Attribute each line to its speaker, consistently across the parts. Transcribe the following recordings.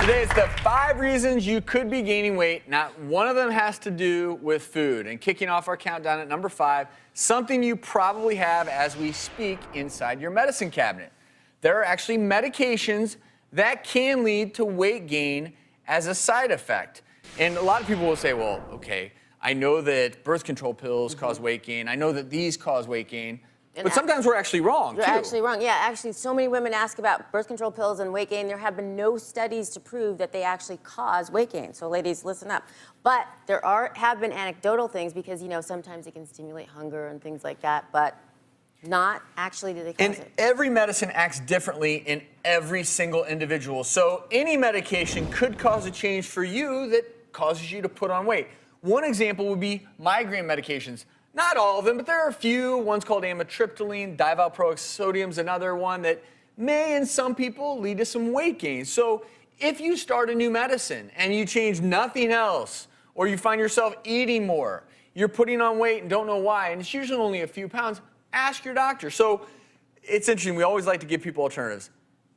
Speaker 1: Today it's the 5 reasons you could be gaining weight. Not one of them has to do with food. And kicking off our countdown at number 5, something you probably have as we speak inside your medicine cabinet. There are actually medications that can lead to weight gain as a side effect. And a lot of people will say, well, okay, I know that birth control pills cause weight gain. I know that these cause weight gain. But sometimes we're actually wrong,
Speaker 2: You're actually wrong. Yeah, actually, so many women ask about birth control pills and weight gain. There have been no studies to prove that they actually cause weight gain. So, ladies, listen up. But there have been anecdotal things because, you know, sometimes it can stimulate hunger and things like that, but not actually do they cause it.
Speaker 1: And every medicine acts differently in every single individual. So any medication could cause a change for you that causes you to put on weight. One example would be migraine medications. Not all of them, but there are a few. One's called amitriptyline, divalproex sodium's another one that may, in some people, lead to some weight gain. So if you start a new medicine and you change nothing else, or you find yourself eating more, you're putting on weight and don't know why, and it's usually only a few pounds, ask your doctor. So it's interesting. We always like to give people alternatives.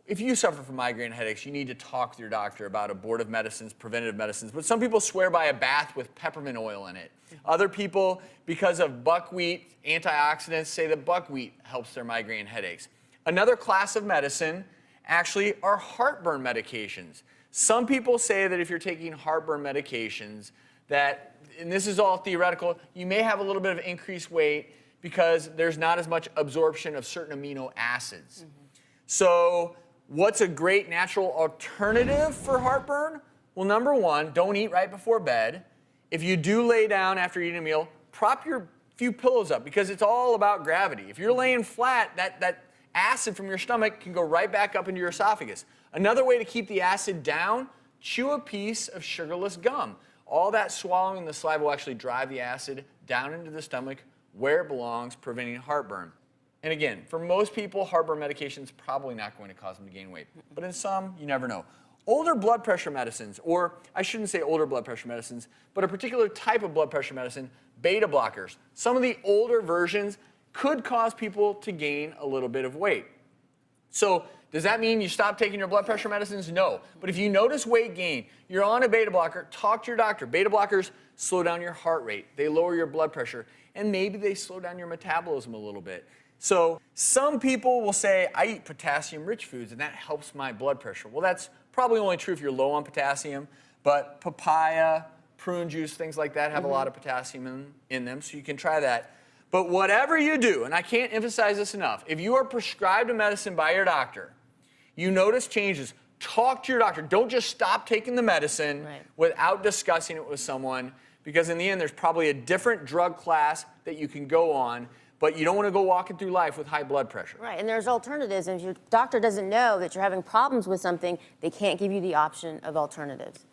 Speaker 1: If you suffer from migraine headaches, you need to talk with your doctor about abortive medicines, preventative medicines. But some people swear by a bath with peppermint oil in it. Other people, because of buckwheat antioxidants, say that buckwheat helps their migraine headaches. Another class of medicine actually are heartburn medications. Some people say that if you're taking heartburn medications, that, and this is all theoretical, you may have a little bit of increased weight because there's not as much absorption of certain amino acids. So what's a great natural alternative for heartburn? Well, number one, don't eat right before bed. If you do lay down after eating a meal, prop your few pillows up because it's all about gravity. If you're laying flat, that acid from your stomach can go right back up into your esophagus. Another way to keep the acid down, chew a piece of sugarless gum. All that swallowing in the saliva will actually drive the acid down into the stomach where it belongs, preventing heartburn. And again, for most people, heartburn medication is probably not going to cause them to gain weight. But in some, you never know. Older blood pressure medicines, or I shouldn't say older blood pressure medicines, but a particular type of blood pressure medicine, beta blockers. Some of the older versions could cause people to gain a little bit of weight. So does that mean you stop taking your blood pressure medicines? No. But if you notice weight gain, you're on a beta blocker, talk to your doctor. Beta blockers slow down your heart rate. They lower your blood pressure. And maybe they slow down your metabolism a little bit. So some people will say, I eat potassium-rich foods, and that helps my blood pressure. Well, that's probably only true if you're low on potassium, but papaya, prune juice, things like that have a lot of potassium in them, so you can try that. But whatever you do, and I can't emphasize this enough, if you are prescribed a medicine by your doctor, you notice changes, talk to your doctor. Don't just stop taking the medicine without discussing it with someone, because in the end, there's probably a different drug class that you can go on, but you don't want to go walking through life with high blood pressure.
Speaker 2: Right, and there's alternatives. And if your doctor doesn't know that you're having problems with something, they can't give you the option of alternatives.